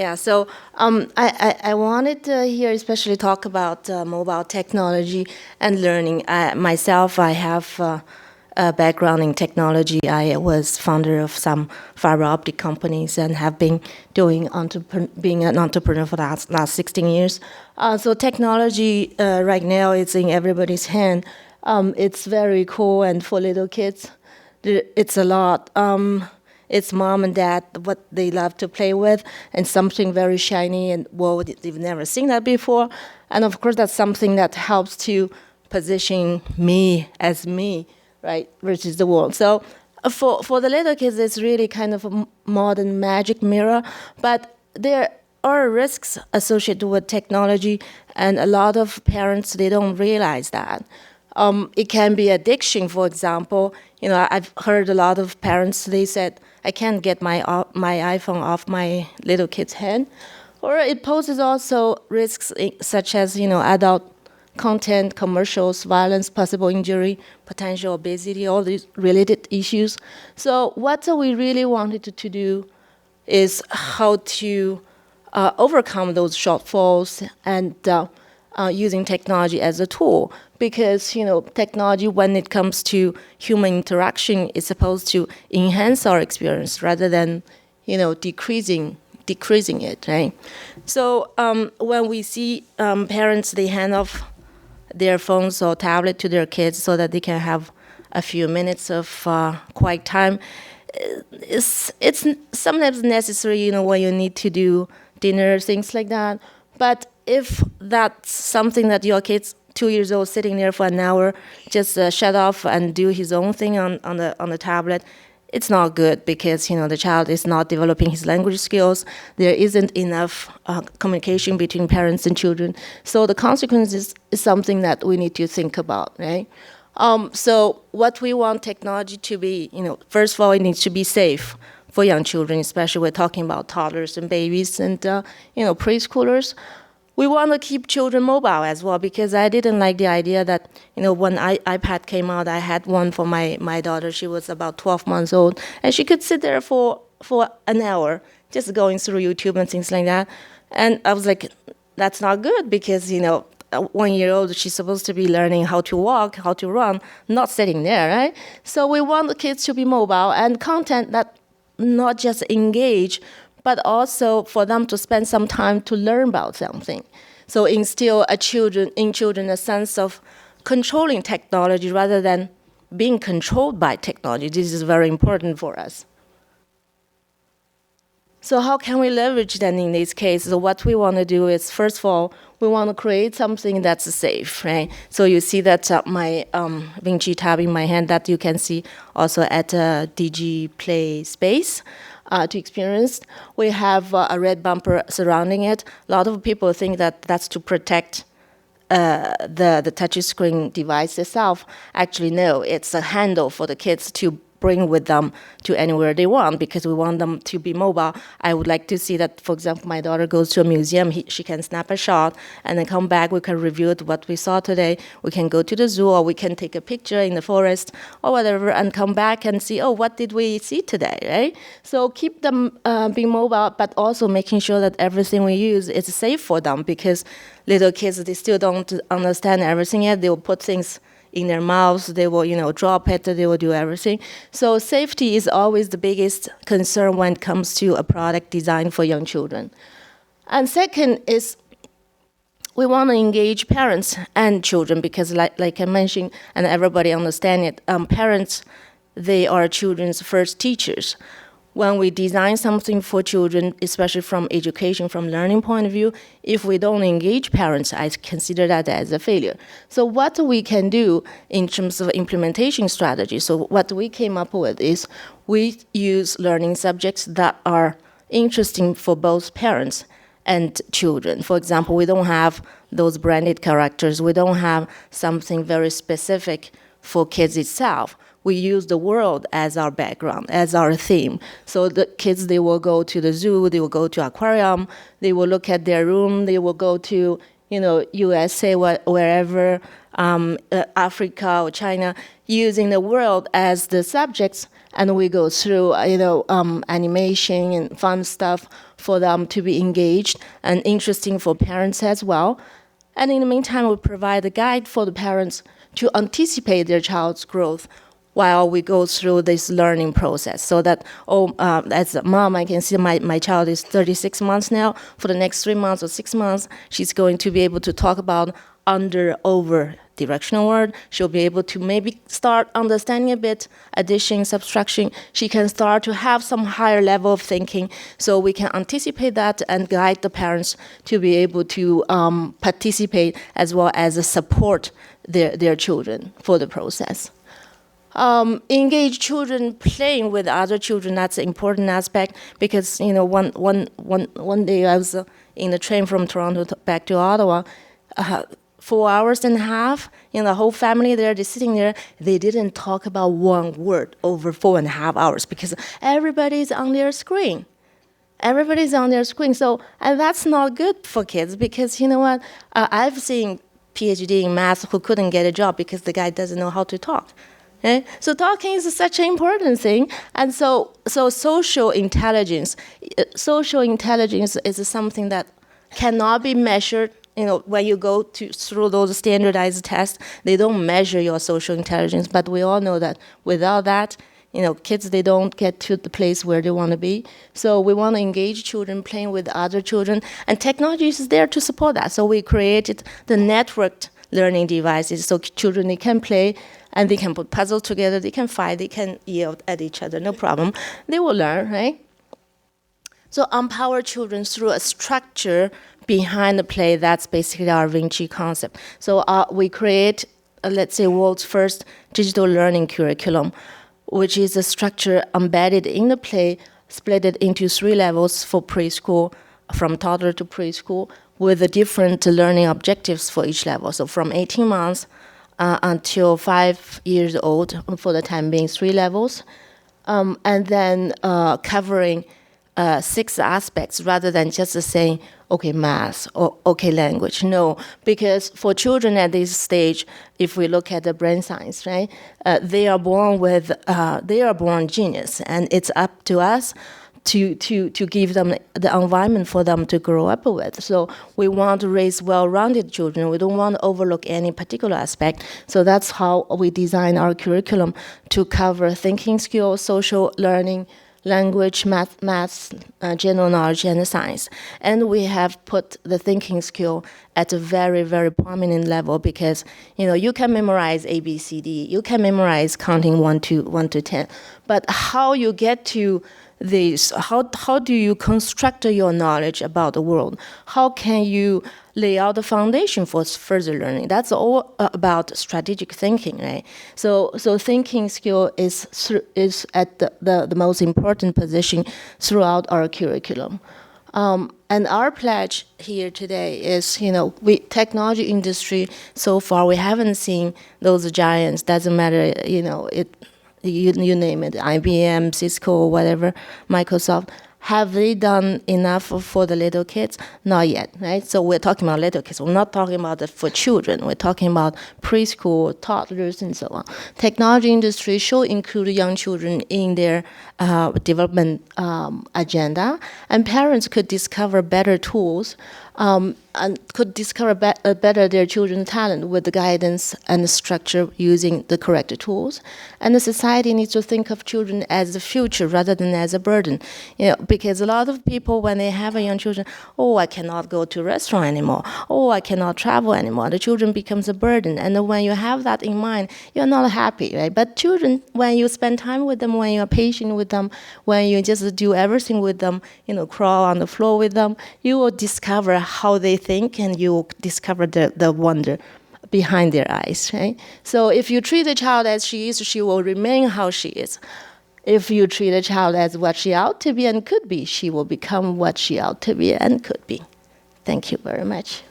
Yeah, so I wanted to here especially talk about mobile technology and learning. Myself, I have a background in technology. I was founder of some fiber optic companies and have been doing being an entrepreneur for the last 16 years. So technology right now is in everybody's hand. It's very cool, and for little kids, it's a lot. It's mom and dad, what they love to play with, and something very shiny and, whoa, they've never seen that before. And of course, that's something that helps to position me as me, right, versus the world. So for the little kids, it's really kind of a modern magic mirror, but there are risks associated with technology, and a lot of parents, they don't realize that. It can be addiction, for example. You know, I've heard a lot of parents, they said, I can't get my iPhone off my little kid's hand. Or it poses also risks such as, adult content, commercials, violence, possible injury, potential obesity, all these related issues. So what we really wanted to do is how to overcome those shortfalls and using technology as a tool, because technology, when it comes to human interaction, is supposed to enhance our experience rather than decreasing it, right? So when we see parents, they hand off their phones or tablet to their kids so that they can have a few minutes of quiet time, it's sometimes necessary, when you need to do dinner, things like that. But if that's something that your kid's 2 years old sitting there for an hour, just shut off and do his own thing on the tablet, it's not good, because the child is not developing his language skills. There isn't enough communication between parents and children. So the consequences is something that we need to think about, right? So what we want technology to be, first of all, it needs to be safe for young children, especially we're talking about toddlers and babies and preschoolers. We want to keep children mobile as well, because I didn't like the idea that, when iPad came out, I had one for my daughter. She was about 12 months old, and she could sit there for an hour just going through YouTube and things like that. And I was like, that's not good, because, a 1-year-old, she's supposed to be learning how to walk, how to run, not sitting there, right? So we want the kids to be mobile, and content that not just engage, but also for them to spend some time to learn about something. So instill in children a sense of controlling technology rather than being controlled by technology. This is very important for us. So how can we leverage then in this case? So what we want to do is, first of all, we want to create something that's safe, right? So you see that my Vinci tab in my hand that you can see also at DG Play Space. To experience. We have a red bumper surrounding it. A lot of people think that that's to protect the touchscreen device itself. Actually, no, it's a handle for the kids to bring with them to anywhere they want, because we want them to be mobile. I would like to see that, for example, my daughter goes to a museum, she can snap a shot and then come back, we can review what we saw today, we can go to the zoo, or we can take a picture in the forest or whatever and come back and see, oh, what did we see today, right? So keep them being mobile, but also making sure that everything we use is safe for them, because little kids, they still don't understand everything yet. They will put things in their mouths, they will, drop it, they will do everything. So safety is always the biggest concern when it comes to a product designed for young children. And second is, we want to engage parents and children, because like I mentioned, and everybody understand it, parents, they are children's first teachers. When we design something for children, especially from education, from learning point of view, if we don't engage parents, I consider that as a failure. So what we can do in terms of implementation strategy, so what we came up with is we use learning subjects that are interesting for both parents and children. For example, we don't have those branded characters. We don't have something very specific for kids itself. We use the world as our background, as our theme. So the kids, they will go to the zoo, they will go to aquarium, they will look at their room, they will go to, USA, wherever, Africa or China, using the world as the subjects, and we go through animation and fun stuff for them to be engaged and interesting for parents as well. And in the meantime, we provide a guide for the parents to anticipate their child's growth while we go through this learning process, so that, as a mom, I can see my child is 36 months now. For the next 3 months or 6 months, she's going to be able to talk about under, over directional word. She'll be able to maybe start understanding a bit addition, subtraction. She can start to have some higher level of thinking, so we can anticipate that and guide the parents to be able to participate as well as support their children for the process. Engage children playing with other children. That's an important aspect, because one day I was in the train from Toronto back to Ottawa, 4 hours and a half. The whole family there, they're sitting there. They didn't talk about one word over 4.5 hours because everybody's on their screen. Everybody's on their screen. So, and that's not good for kids, because you know what? I've seen PhD in math who couldn't get a job because the guy doesn't know how to talk. Okay? So talking is such an important thing, and so social intelligence is something that cannot be measured. When you go through those standardized tests, they don't measure your social intelligence. But we all know that without that, kids, they don't get to the place where they want to be. So we want to engage children playing with other children, and technology is there to support that. So we created the networked learning devices, so children, they can play and they can put puzzles together, they can fight, they can yell at each other, no problem. They will learn, right? So empower children through a structure behind the play. That's basically our Vinci concept. So we create, let's say, world's first digital learning curriculum, which is a structure embedded in the play, split it into 3 levels for preschool, from toddler to preschool, with the different learning objectives for each level. So from 18 months until 5 years old, for the time being, 3 levels, and then covering 6 aspects rather than just saying, okay, math or okay, language. No, because for children at this stage, if we look at the brain science, right, they are born genius, and it's up to us to give them the environment for them to grow up with. So we want to raise well-rounded children. We don't want to overlook any particular aspect. So that's how we design our curriculum, to cover thinking skills, social learning, language, math, general knowledge, and science. And we have put the thinking skill at a very, very prominent level, because you can memorize A, B, C, D, you can memorize counting 1 to 10, but how you get to this, how do you construct your knowledge about the world? How can you lay out the foundation for further learning? That's all about strategic thinking, right? So thinking skill is at the most important position throughout our curriculum. And our pledge here today is, technology industry, so far we haven't seen those giants. Doesn't matter, you name it, IBM, Cisco, whatever, Microsoft. Have they done enough for the little kids? Not yet, right? So we're talking about little kids. We're not talking about it for children. We're talking about preschool, toddlers, and so on. Technology industry should include young children in their development agenda, and parents could discover better tools and could discover better their children's talent with the guidance and the structure using the correct tools. And the society needs to think of children as the future rather than as a burden. Because a lot of people, when they have a young children, I cannot go to a restaurant anymore. I cannot travel anymore. The children becomes a burden. And when you have that in mind, you're not happy, right? But children, when you spend time with them, when you're patient with them, when you just do everything with them, crawl on the floor with them, you will discover how they think, and you will discover the wonder behind their eyes, right? So if you treat a child as she is, she will remain how she is. If you treat a child as what she ought to be and could be, she will become what she ought to be and could be. Thank you very much.